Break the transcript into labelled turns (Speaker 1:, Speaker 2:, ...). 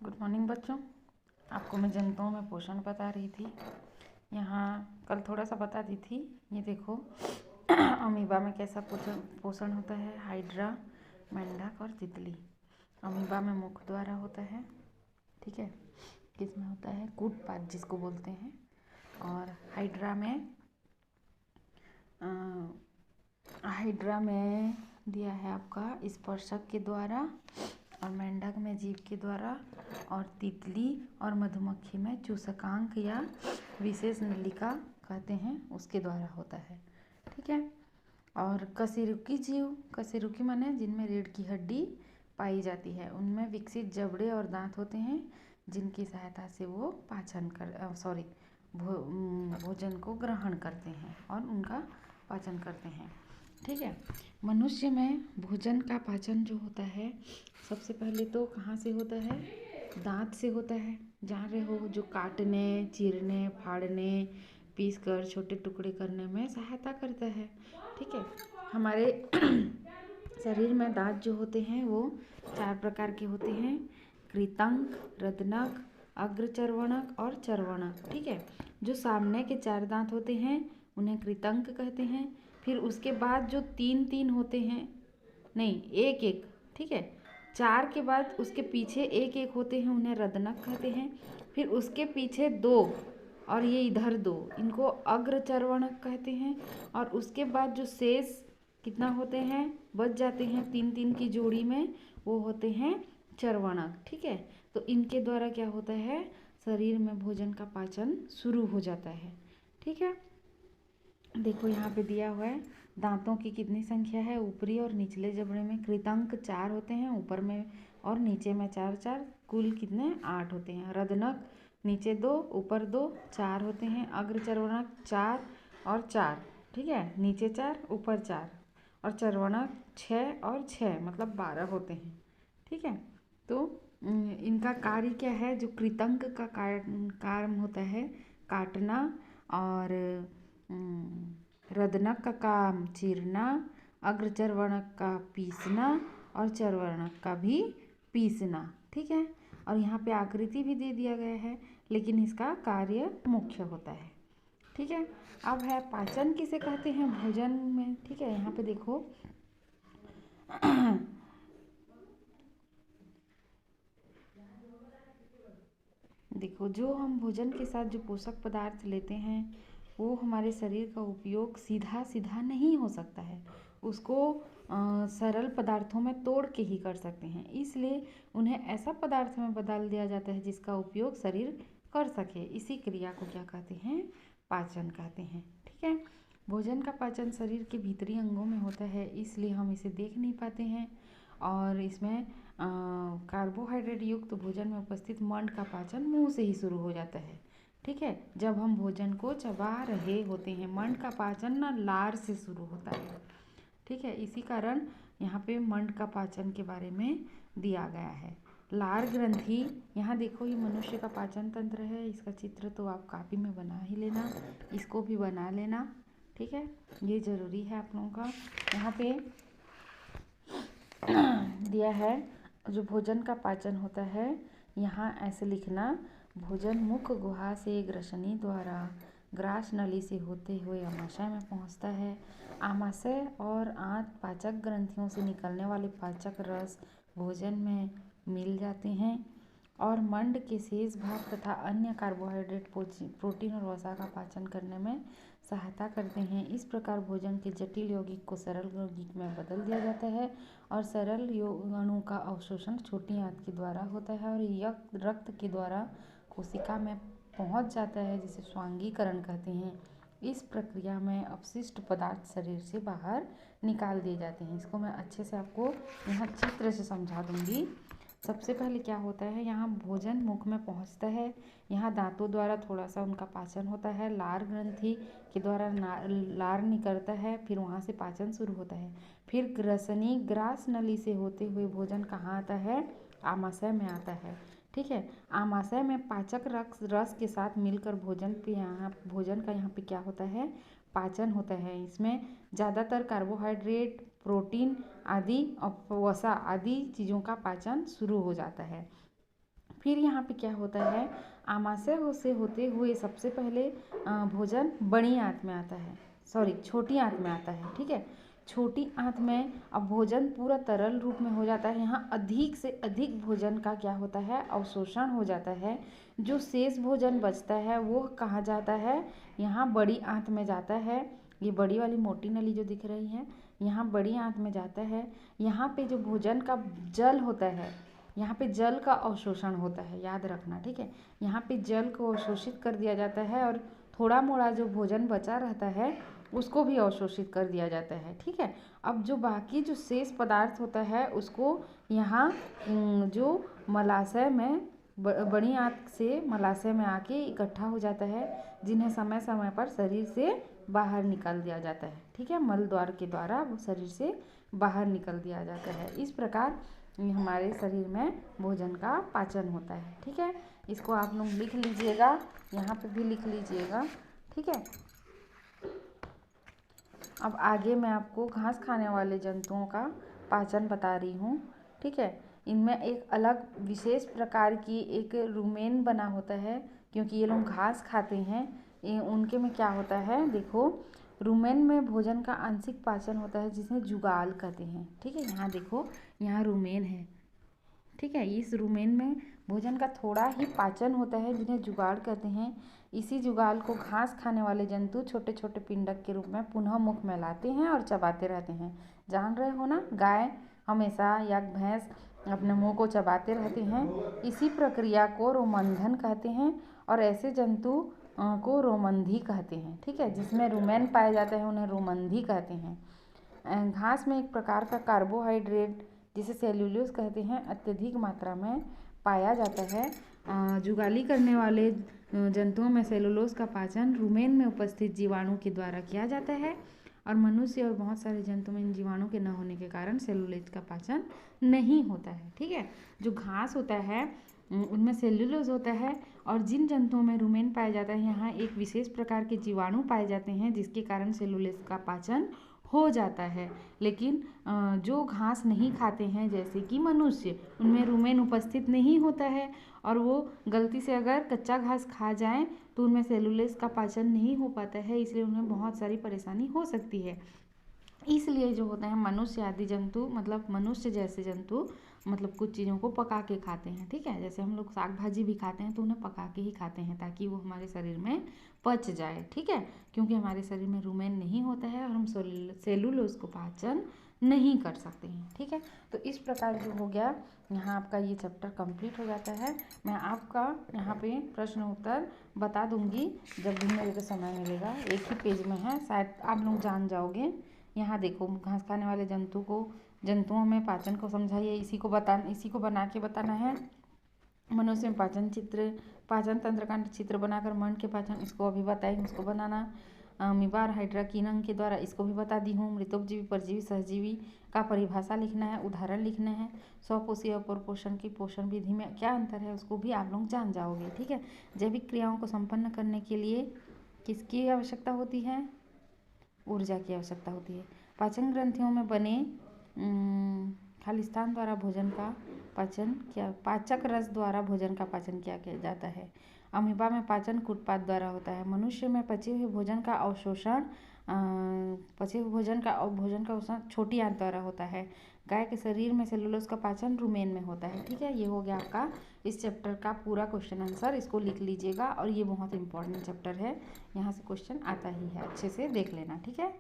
Speaker 1: Good morning बच्चों। आपको मैं जंतुओं में पोषण बता रही थी। यहाँ कल थोड़ा सा बता दी थी। ये देखो अमीबा में कैसा पोषण होता है। हाइड्रा, मेंढक और तितली। अमीबा में मुख द्वारा होता है, ठीक है। किसमें होता है? कूटपाद जिसको बोलते हैं। और हाइड्रा में दिया है आपका स्पर्शक के द्वारा, और मेंढक में जीभ के द्वारा, और तितली और मधुमक्खी में चूसकांक या विशेष नलिका कहते हैं उसके द्वारा होता है, ठीक है। और कशेरुकी माने जिनमें रीढ़ की हड्डी पाई जाती है, उनमें विकसित जबड़े और दांत होते हैं जिनकी सहायता से वो भोजन को ग्रहण करते हैं और उनका पाचन करते हैं, ठीक है। मनुष्य में भोजन का पाचन जो होता है, सबसे पहले तो कहाँ से होता है? दांत से होता है। जान रहे हो, जो काटने, चीरने, फाड़ने, पीस कर छोटे टुकड़े करने में सहायता करता है, ठीक है। हमारे शरीर में दांत जो होते हैं वो 4 प्रकार के होते हैं: कृतंक, रदनक, अग्रचर्वणक और चर्वणक, ठीक है। जो सामने के 4 दांत होते हैं उन्हें कृतंक कहते हैं। फिर उसके बाद जो 3-3 होते हैं, नहीं 1-1, ठीक है। 4 के बाद उसके पीछे 1-1 होते हैं, उन्हें रदनक कहते हैं। फिर उसके पीछे 2 और ये इधर 2, इनको अग्रचर्वणक कहते हैं। और उसके बाद जो शेष कितना होते हैं, बच जाते हैं 3-3 की जोड़ी में, वो होते हैं चर्वणक, ठीक है। तो इनके द्वारा क्या होता है? शरीर में भोजन का पाचन शुरू हो जाता है, ठीक है। देखो यहाँ पे दिया हुआ है, दांतों की कितनी संख्या है। ऊपरी और निचले जबड़े में कृतंक 4 होते हैं, ऊपर में और नीचे में 4-4, कुल कितने? 8 होते हैं। रदनक नीचे 2, ऊपर 2, 4 होते हैं। अग्रचर्वणक 4 और 4, ठीक है, नीचे 4 ऊपर 4, और चर्वणक 6 और 6 मतलब 12 होते हैं, ठीक है। तो इनका कार्य क्या है? जो कृतंक का कार्य होता है काटना, और रदनक का काम चीरना, अग्रचर्वणक का पीसना, और चर्वणक का भी पीसना, ठीक है। और यहाँ पे आकृति भी दे दिया गया है, लेकिन इसका कार्य मुख्य होता है, ठीक है। अब है पाचन किसे कहते हैं भोजन में, ठीक है। यहाँ पे देखो देखो, जो हम भोजन के साथ जो पोषक पदार्थ लेते हैं वो हमारे शरीर का उपयोग सीधा सीधा नहीं हो सकता है, उसको सरल पदार्थों में तोड़ के ही कर सकते हैं। इसलिए उन्हें ऐसा पदार्थ में बदल दिया जाता है जिसका उपयोग शरीर कर सके। इसी क्रिया को क्या कहते हैं? पाचन कहते हैं, ठीक है। भोजन का पाचन शरीर के भीतरी अंगों में होता है, इसलिए हम इसे देख नहीं पाते हैं। और इसमें कार्बोहाइड्रेट युक्त भोजन में उपस्थित मंड का पाचन मुंह से ही शुरू हो जाता है, ठीक है। जब हम भोजन को चबा रहे होते हैं, मंड का पाचन ना लार से शुरू होता है, ठीक है। इसी कारण यहाँ पे मंड का पाचन के बारे में दिया गया है। लार ग्रंथि, यहाँ देखो ये मनुष्य का पाचन तंत्र है, इसका चित्र तो आप कॉपी में बना ही लेना, इसको भी बना लेना, ठीक है। ये ज़रूरी है आप लोगों का। यहाँ पे दिया है जो भोजन का पाचन होता है, यहाँ ऐसे लिखना: भोजन मुख गुहा से ग्रसनी द्वारा ग्रास नली से होते हुए आमाशय में पहुँचता है। आमाशय और आंत पाचक ग्रंथियों से निकलने वाले पाचक रस भोजन में मिल जाते हैं और मंड के शेष भाग तथा अन्य कार्बोहाइड्रेट, प्रोटीन और वसा का पाचन करने में सहायता करते हैं। इस प्रकार भोजन के जटिल यौगिक को सरल यौगिक में बदल दिया जाता है और सरल अणु का अवशोषण छोटी आंत के द्वारा होता है और यह रक्त के द्वारा कोशिका में पहुंच जाता है, जिसे स्वांगीकरण कहते हैं। इस प्रक्रिया में अपशिष्ट पदार्थ शरीर से बाहर निकाल दिए जाते हैं। इसको मैं अच्छे से आपको यहाँ चित्र से समझा दूंगी। सबसे पहले क्या होता है, यहाँ भोजन मुख में पहुँचता है, यहाँ दांतों द्वारा थोड़ा सा उनका पाचन होता है, लार ग्रंथि के द्वारा लार निकलता है, फिर वहाँ से पाचन शुरू होता है। फिर ग्रसनी ग्रास नली से होते हुए भोजन कहाँ आता है? आमाशय में आता है, ठीक है। आमाशय में पाचक रस के साथ मिलकर भोजन का यहाँ पे क्या होता है? पाचन होता है। इसमें ज़्यादातर कार्बोहाइड्रेट, प्रोटीन आदि और वसा आदि चीज़ों का पाचन शुरू हो जाता है। फिर यहाँ पे क्या होता है, आमाशय से होते हुए सबसे पहले भोजन बड़ी आंत में आता है, सॉरी छोटी आंत में आता है। ठीक है, छोटी आंत में अब भोजन पूरा तरल रूप में हो जाता है। यहाँ अधिक से अधिक भोजन का क्या होता है, अवशोषण हो जाता है। जो शेष भोजन बचता है वो कहाँ जाता है, यहाँ बड़ी आंत में जाता है। ये बड़ी वाली मोटी नली जो दिख रही है, यहाँ बड़ी आंत में जाता है। यहाँ पे जो भोजन का जल होता है, यहाँ पे जल का अवशोषण होता है, याद रखना। ठीक है, यहाँ पे जल को अवशोषित कर दिया जाता है और थोड़ा मोड़ा जो भोजन बचा रहता है उसको भी अवशोषित कर दिया जाता है। ठीक है, अब जो बाकी जो शेष पदार्थ होता है उसको यहाँ जो मलाशय में बड़ी आंत से मलाशय में आके इकट्ठा हो जाता है, जिन्हें समय समय पर शरीर से बाहर निकाल दिया जाता है। ठीक है, मल द्वार के द्वारा वो शरीर से बाहर निकल दिया जाता है। इस प्रकार हमारे शरीर में भोजन का पाचन होता है। ठीक है, इसको आप लोग लिख लीजिएगा, यहाँ पे भी लिख लीजिएगा। ठीक है, अब आगे मैं आपको घास खाने वाले जंतुओं का पाचन बता रही हूँ। ठीक है, इनमें एक अलग विशेष प्रकार की एक रुमेन बना होता है, क्योंकि ये लोग घास खाते हैं। उनके में क्या होता है, देखो रुमेन में भोजन का आंशिक पाचन होता है जिसे जुगाल कहते हैं। ठीक है, यहाँ देखो, यहाँ रुमेन है। ठीक है, इस रुमेन में भोजन का थोड़ा ही पाचन होता है जिन्हें जुगाड़ कहते हैं। इसी जुगाल को घास खाने वाले जंतु छोटे छोटे पिंडक के रूप में पुनः मुख में लाते हैं और चबाते रहते हैं। जान रहे हो ना, गाय हमेशा या भैंस अपने मुंह को चबाते रहते हैं। इसी प्रक्रिया को रोमंथन कहते हैं और ऐसे जंतु को रोमंधी कहते हैं। ठीक है, जिसमें रुमेन पाए जाते हैं उन्हें रोमंधी कहते हैं। घास में एक प्रकार का कार्बोहाइड्रेट जिसे सेल्यूलोज कहते हैं अत्यधिक मात्रा में पाया जाता है। जुगाली करने वाले जंतुओं में सेलुलोज का पाचन रुमेन में उपस्थित जीवाणु के द्वारा किया जाता है और मनुष्य और बहुत सारे जंतु में इन जीवाणु के न होने के कारण सेलुलोज का पाचन नहीं होता है। ठीक है, जो घास होता है उनमें सेल्यूलोज होता है और जिन जंतुओं में रुमेन पाया जाता है यहाँ एक विशेष प्रकार के जीवाणु पाए जाते हैं जिसके कारण सेलुलोज का पाचन हो जाता है। लेकिन जो घास नहीं खाते हैं जैसे कि मनुष्य, उनमें रुमेन उपस्थित नहीं होता है और वो गलती से अगर कच्चा घास खा जाएं तो उनमें सेलुलोज का पाचन नहीं हो पाता है, इसलिए उन्हें बहुत सारी परेशानी हो सकती है। इसलिए जो होते हैं मनुष्य आदि जंतु, मतलब मनुष्य जैसे जंतु, मतलब कुछ चीज़ों को पका के खाते हैं। ठीक है, जैसे हम लोग साग भाजी भी खाते हैं तो उन्हें पका के ही खाते हैं ताकि वो हमारे शरीर में पच जाए। ठीक है, क्योंकि हमारे शरीर में रुमेन नहीं होता है और हम सेलुलोज को पाचन नहीं कर सकते हैं। ठीक है, तो इस प्रकार जो हो गया, यहाँ आपका ये चैप्टर कंप्लीट हो जाता है। मैं आपका यहाँ पे प्रश्न उत्तर बता दूंगी जब भी मेरे को समय मिलेगा। एक ही पेज में है, शायद आप लोग जान जाओगे। यहाँ देखो, घास खाने वाले जंतुओं में पाचन को समझाइए, इसी को बना के बताना है। मनुष्य में पाचन तंत्र का चित्र बनाकर मन के पाचन, इसको अभी बताएंगे, उसको बनाना। अमीबा और हाइड्रा किन अंग के द्वारा, इसको भी बता दी हूँ। मृतोपजीवी, परजीवी, सहजीवी का परिभाषा लिखना है, उदाहरण लिखना है। स्वपोषी और परपोषण की पोषण विधि में क्या अंतर है उसको भी आप लोग जान जाओगे। ठीक है, जैविक क्रियाओं को संपन्न करने के लिए किसकी आवश्यकता होती है, ऊर्जा की आवश्यकता होती है। पाचन ग्रंथियों में बने खालिस्तान द्वारा भोजन का पाचन किया, पाचक रस द्वारा भोजन का पाचन किया जाता है। अमीबा में पाचन कुटपाद द्वारा होता है। मनुष्य में पचे हुए भोजन का अवशोषण छोटी आंत द्वारा होता है। गाय के शरीर में सेलुलोज का पाचन रुमेन में होता है। ठीक है, ये हो गया आपका इस चैप्टर का पूरा क्वेश्चन आंसर। इसको लिख लीजिएगा और ये बहुत इंपॉर्टेंट चैप्टर है, यहाँ से क्वेश्चन आता ही है, अच्छे से देख लेना। ठीक है।